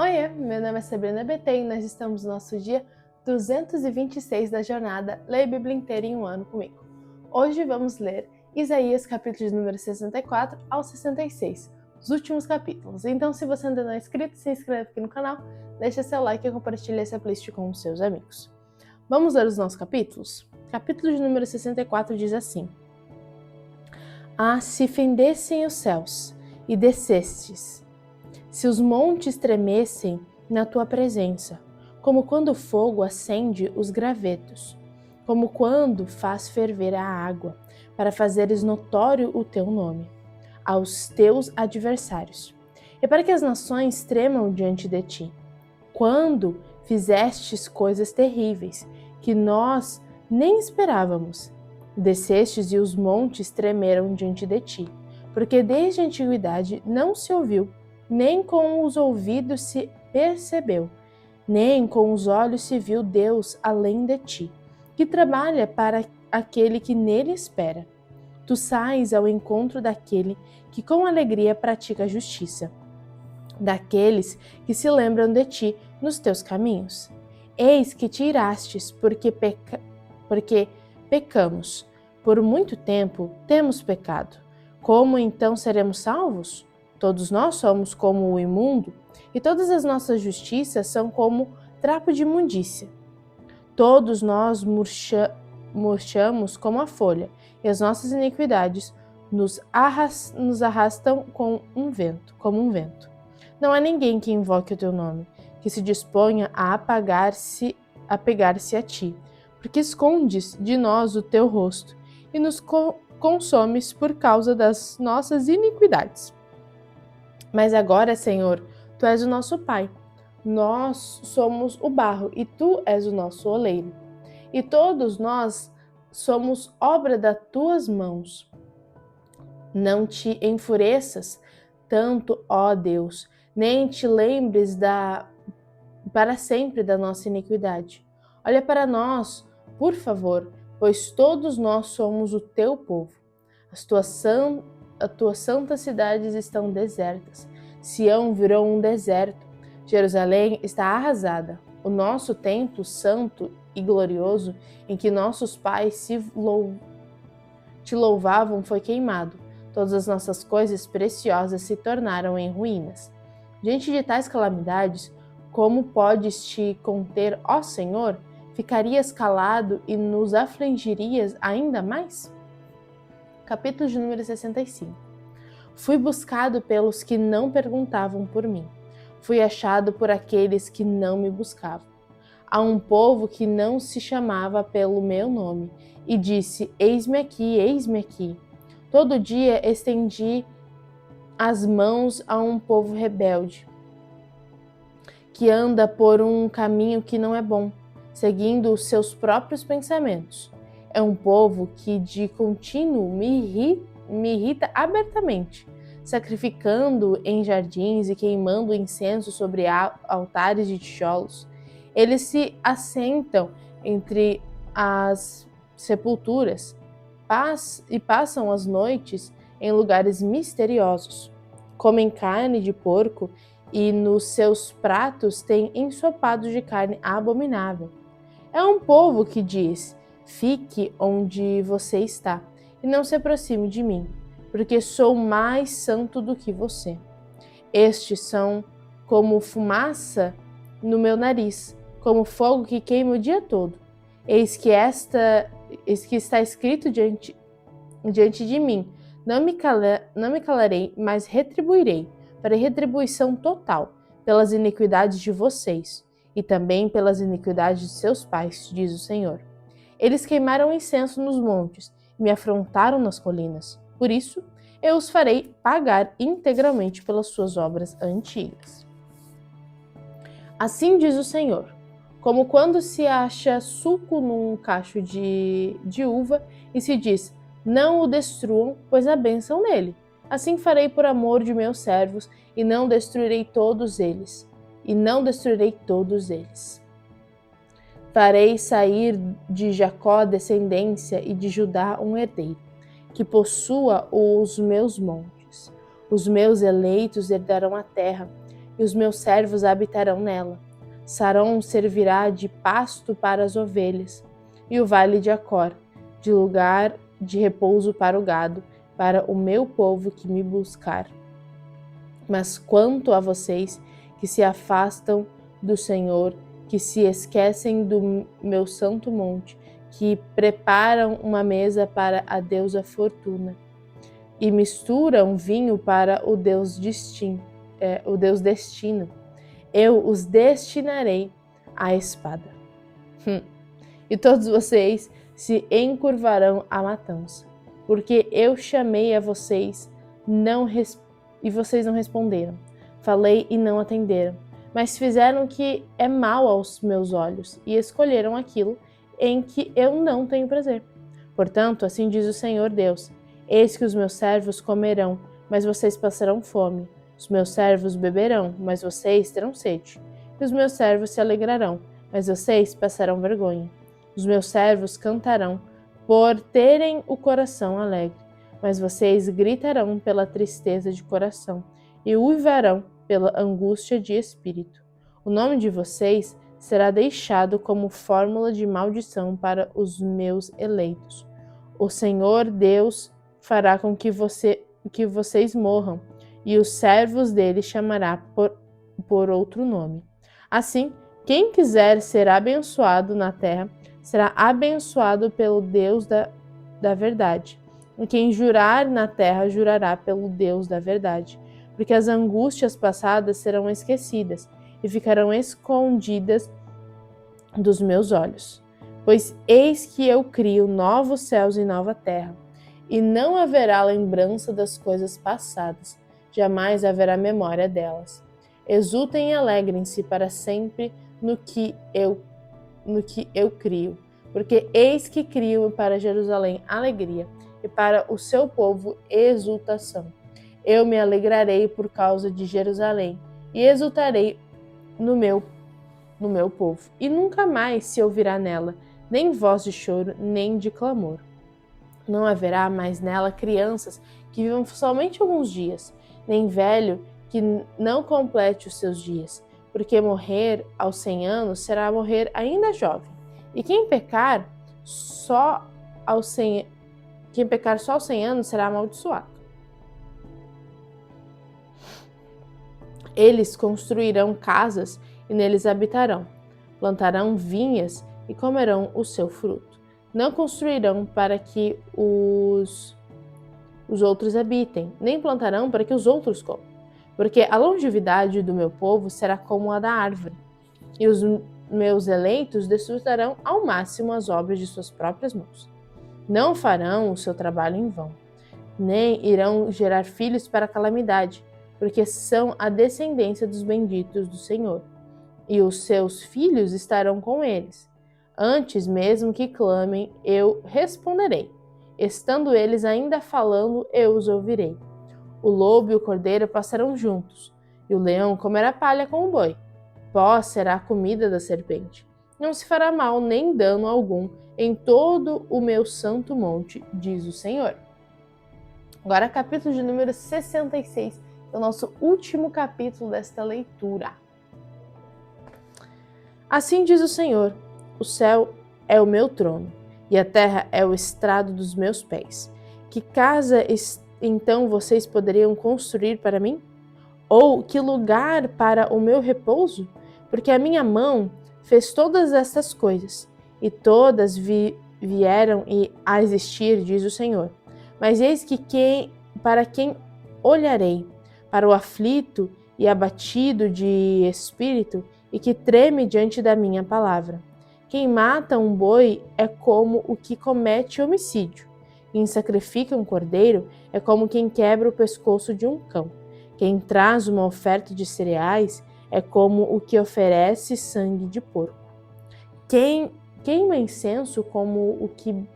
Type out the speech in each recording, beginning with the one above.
Oiê, meu nome é Sabrina BT e nós estamos no nosso dia 226 da jornada Leia a Bíblia inteira em um ano comigo. Hoje vamos ler Isaías capítulo de número 64 ao 66, os últimos capítulos. Então, se você ainda não é inscrito, se inscreve aqui no canal, deixa seu like e compartilha essa playlist com os seus amigos. Vamos ler os nossos capítulos? Capítulo de número 64 diz assim: Ah, se fendessem os céus e descestes, se os montes tremessem na tua presença, como quando o fogo acende os gravetos, como quando faz ferver a água, para fazeres notório o teu nome aos teus adversários, e para que as nações tremam diante de ti. Quando fizestes coisas terríveis, que nós nem esperávamos, descestes e os montes tremeram diante de ti, porque desde a antiguidade não se ouviu, nem com os ouvidos se percebeu, nem com os olhos se viu Deus além de ti, que trabalha para aquele que nele espera. Tu sais ao encontro daquele que com alegria pratica a justiça, daqueles que se lembram de ti nos teus caminhos. Eis que te irastes, porque pecamos. Por muito tempo temos pecado. Como então seremos salvos? Todos nós somos como o imundo, e todas as nossas justiças são como trapo de imundícia. Todos nós murchamos como a folha, e as nossas iniquidades nos arrastam como um vento. Não há ninguém que invoque o teu nome, que se disponha a pegar-se a ti, porque escondes de nós o teu rosto e nos consomes por causa das nossas iniquidades. Mas agora, Senhor, tu és o nosso Pai. Nós somos o barro e tu és o nosso oleiro. E todos nós somos obra das tuas mãos. Não te enfureças tanto, ó Deus, nem te lembres para sempre da nossa iniquidade. Olha para nós, por favor, pois todos nós somos o teu povo. As tuas santas cidades estão desertas. Sião virou um deserto. Jerusalém está arrasada. O nosso templo santo e glorioso, em que nossos pais te louvavam, foi queimado. Todas as nossas coisas preciosas se tornaram em ruínas. Diante de tais calamidades, como podes te conter, ó Senhor? Ficarias calado e nos afligirias ainda mais? Capítulo de número 65. Fui buscado pelos que não perguntavam por mim. Fui achado por aqueles que não me buscavam. A um povo que não se chamava pelo meu nome, e disse: Eis-me aqui, eis-me aqui. Todo dia estendi as mãos a um povo rebelde, que anda por um caminho que não é bom, seguindo os seus próprios pensamentos. É um povo que de contínuo me irrita abertamente, sacrificando em jardins e queimando incenso sobre altares de tijolos. Eles se assentam entre as sepulturas e passam as noites em lugares misteriosos. Comem carne de porco e nos seus pratos têm ensopados de carne abominável. É um povo que diz: fique onde você está e não se aproxime de mim, porque sou mais santo do que você. Estes são como fumaça no meu nariz, como fogo que queima o dia todo. Eis que está escrito diante de mim: não me calarei, mas retribuirei, para retribuição total, pelas iniquidades de vocês, e também pelas iniquidades de seus pais, diz o Senhor. Eles queimaram incenso nos montes, e me afrontaram nas colinas. Por isso, eu os farei pagar integralmente pelas suas obras antigas. Assim diz o Senhor: como quando se acha suco num cacho de uva e se diz: não o destruam, pois há bênção nele. Assim farei por amor de meus servos, e não destruirei todos eles. Farei sair de Jacó descendência e de Judá um herdeiro, que possua os meus montes. Os meus eleitos herdarão a terra, e os meus servos habitarão nela. Saron servirá de pasto para as ovelhas, e o vale de Acor, de lugar de repouso para o gado, para o meu povo que me buscar. Mas quanto a vocês que se afastam do Senhor, que se esquecem do meu santo monte, que preparam uma mesa para a deusa Fortuna e misturam vinho para o Deus Destino, eu os destinarei à espada. E todos vocês se encurvarão à matança, porque eu chamei a vocês e vocês não responderam. Falei e não atenderam, mas fizeram o que é mal aos meus olhos e escolheram aquilo em que eu não tenho prazer. Portanto, assim diz o Senhor Deus: eis que os meus servos comerão, mas vocês passarão fome. Os meus servos beberão, mas vocês terão sede. E os meus servos se alegrarão, mas vocês passarão vergonha. Os meus servos cantarão por terem o coração alegre, mas vocês gritarão pela tristeza de coração e uivarão pela angústia de espírito. O nome de vocês será deixado como fórmula de maldição para os meus eleitos. O Senhor Deus fará com que vocês morram, e os servos dele chamará por outro nome. Assim, quem quiser ser abençoado na terra, será abençoado pelo Deus da verdade. E quem jurar na terra, jurará pelo Deus da verdade. Porque as angústias passadas serão esquecidas e ficarão escondidas dos meus olhos. Pois eis que eu crio novos céus e nova terra, e não haverá lembrança das coisas passadas, jamais haverá memória delas. Exultem e alegrem-se para sempre no que eu crio, porque eis que crio para Jerusalém alegria, e para o seu povo exultação. Eu me alegrarei por causa de Jerusalém, e exultarei no meu povo, e nunca mais se ouvirá nela nem voz de choro, nem de clamor. Não haverá mais nela crianças que vivam somente alguns dias, nem velho que não complete os seus dias, porque morrer aos 100 anos será morrer ainda jovem. E quem pecar só aos 100 anos será amaldiçoado. Eles construirão casas e neles habitarão, plantarão vinhas e comerão o seu fruto. Não construirão para que os outros habitem, nem plantarão para que os outros comam. Porque a longevidade do meu povo será como a da árvore, e os meus eleitos desfrutarão ao máximo as obras de suas próprias mãos. Não farão o seu trabalho em vão, nem irão gerar filhos para a calamidade, porque são a descendência dos benditos do Senhor, e os seus filhos estarão com eles. Antes mesmo que clamem, eu responderei. Estando eles ainda falando, eu os ouvirei. O lobo e o cordeiro passarão juntos, e o leão comerá palha com o boi. Pó será a comida da serpente. Não se fará mal nem dano algum em todo o meu santo monte, diz o Senhor. Agora, capítulo de número 66, é o nosso último capítulo desta leitura. Assim diz o Senhor: o céu é o meu trono, e a terra é o estrado dos meus pés. Que casa então vocês poderiam construir para mim? Ou que lugar para o meu repouso? Porque a minha mão fez todas estas coisas, e todas vieram a existir, diz o Senhor. Mas eis que para quem olharei? Para o aflito e abatido de espírito, e que treme diante da minha palavra. Quem mata um boi é como o que comete homicídio. Quem sacrifica um cordeiro é como quem quebra o pescoço de um cão. Quem traz uma oferta de cereais é como o que oferece sangue de porco. Quem queima incenso como o que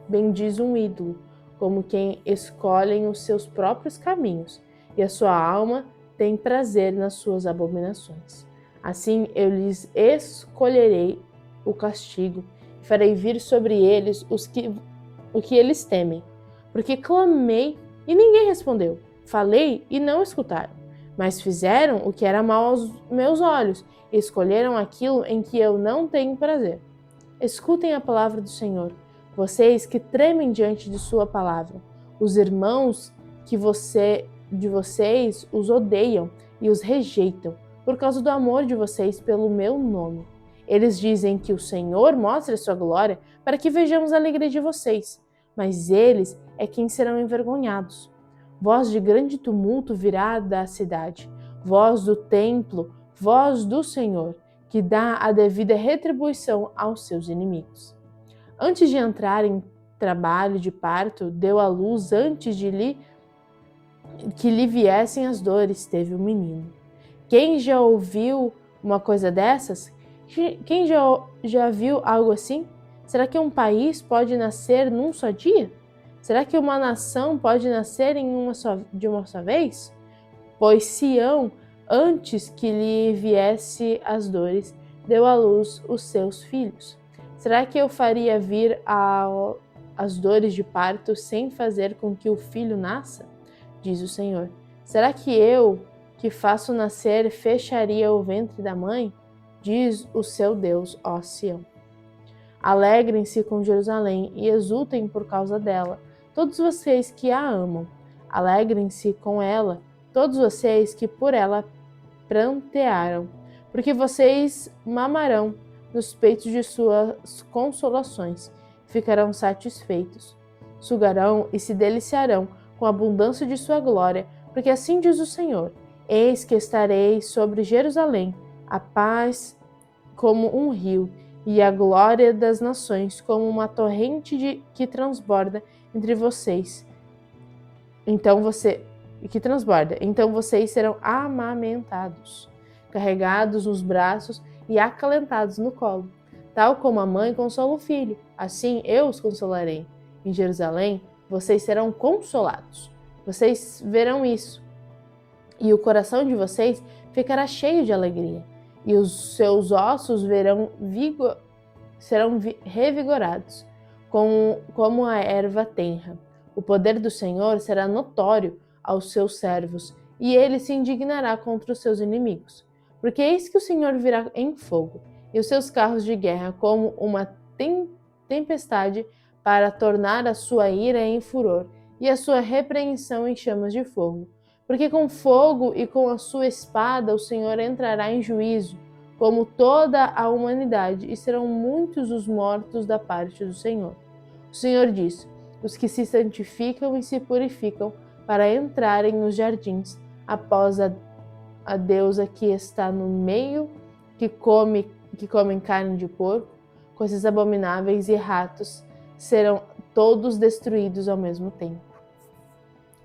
bendiz um ídolo, como quem escolhe os seus próprios caminhos, e a sua alma tem prazer nas suas abominações. Assim eu lhes escolherei o castigo, e farei vir sobre eles o que eles temem. Porque clamei e ninguém respondeu, falei e não escutaram. mas fizeram o que era mal aos meus olhos e escolheram aquilo em que eu não tenho prazer. Escutem a palavra do Senhor, vocês que tremem diante de sua palavra. Os irmãos de vocês os odeiam e os rejeitam por causa do amor de vocês pelo meu nome. Eles dizem que o Senhor mostre a sua glória para que vejamos a alegria de vocês, mas eles é quem serão envergonhados. Voz de grande tumulto virá da cidade, voz do templo, voz do Senhor, que dá a devida retribuição aos seus inimigos. Antes de entrar em trabalho de parto, deu à luz antes de que lhe viessem as dores, teve um menino. Quem já ouviu uma coisa dessas? Quem já viu algo assim? Será que um país pode nascer num só dia? Será que uma nação pode nascer de uma só vez? Pois Sião, antes que lhe viesse as dores, deu à luz os seus filhos. Será que eu faria vir as dores de parto sem fazer com que o filho nasça? Diz o Senhor. Será que eu, que faço nascer, fecharia o ventre da mãe? Diz o seu Deus, ó Sião. Alegrem-se com Jerusalém e exultem por causa dela, todos vocês que a amam. Alegrem-se com ela, todos vocês que por ela prantearam, porque vocês mamarão nos peitos de suas consolações, ficarão satisfeitos. Sugarão e se deliciarão com a abundância de sua glória, porque assim diz o Senhor: eis que estarei sobre Jerusalém, a paz como um rio, e a glória das nações como uma torrente que transborda entre vocês. Então vocês serão amamentados, carregados nos braços e acalentados no colo. Tal como a mãe consola o filho, assim eu os consolarei. Em Jerusalém, vocês serão consolados. Vocês verão isso, e o coração de vocês ficará cheio de alegria, e os seus ossos serão revigorados, como a erva tenra. O poder do Senhor será notório aos seus servos, e ele se indignará contra os seus inimigos. Porque eis que o Senhor virá em fogo, e os seus carros de guerra como uma tempestade, para tornar a sua ira em furor, e a sua repreensão em chamas de fogo. Porque com fogo e com a sua espada o Senhor entrará em juízo, como toda a humanidade, e serão muitos os mortos da parte do Senhor. O Senhor diz: os que se santificam e se purificam para entrarem nos jardins, após a deusa que está no meio, que comem carne de porco, coisas abomináveis e ratos, serão todos destruídos ao mesmo tempo.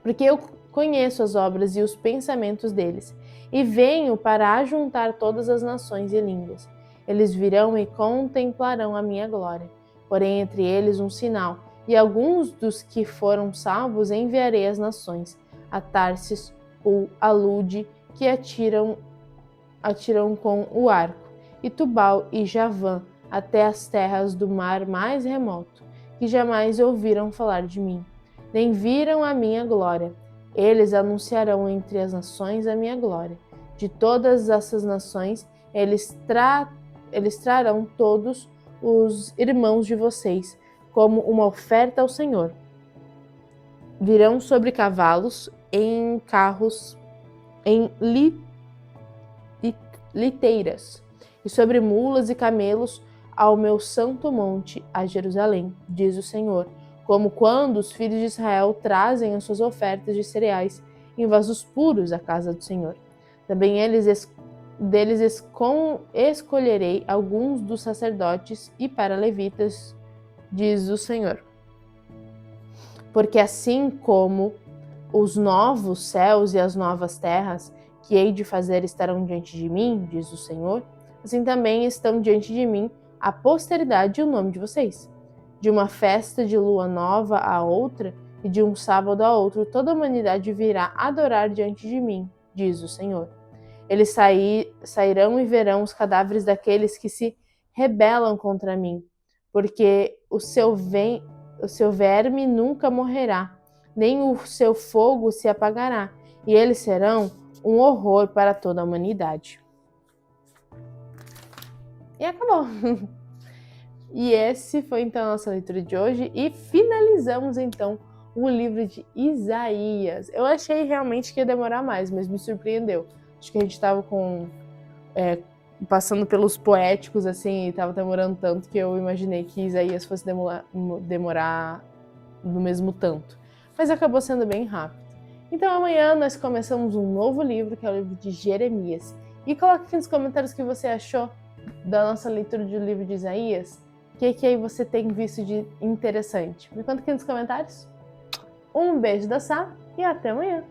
Porque eu conheço as obras e os pensamentos deles, e venho para ajuntar todas as nações e línguas. Eles virão e contemplarão a minha glória. Porém, entre eles um sinal, e alguns dos que foram salvos enviarei às nações, a Tarsis ou a Lude, que atiram com o arco, e Tubal e Javã, até as terras do mar mais remoto, que jamais ouviram falar de mim, nem viram a minha glória. Eles anunciarão entre as nações a minha glória. De todas essas nações, eles trarão todos os irmãos de vocês como uma oferta ao Senhor. Virão sobre cavalos, em carros, em liteiras, e sobre mulas e camelos ao meu santo monte, a Jerusalém, diz o Senhor, como quando os filhos de Israel trazem as suas ofertas de cereais em vasos puros à casa do Senhor. Também deles escolherei alguns dos sacerdotes e para levitas, diz o Senhor. Porque assim como os novos céus e as novas terras que hei de fazer estarão diante de mim, diz o Senhor, assim também estão diante de mim a posteridade e o nome de vocês. De uma festa de lua nova a outra, e de um sábado a outro, toda a humanidade virá adorar diante de mim, diz o Senhor. Eles sairão e verão os cadáveres daqueles que se rebelam contra mim, porque o seu verme nunca morrerá, nem o seu fogo se apagará, e eles serão um horror para toda a humanidade. E acabou. E esse foi então a nossa leitura de hoje e finalizamos então o livro de Isaías. Eu achei realmente que ia demorar mais, mas me surpreendeu. Acho que a gente estava passando pelos poéticos assim e estava demorando tanto que eu imaginei que Isaías fosse demorar no mesmo tanto. Mas acabou sendo bem rápido. Então amanhã nós começamos um novo livro, que é o livro de Jeremias. E coloque aqui nos comentários o que você achou da nossa leitura do livro de Isaías. O que aí você tem visto de interessante? Me conta aqui nos comentários. Um beijo da Sá e até amanhã!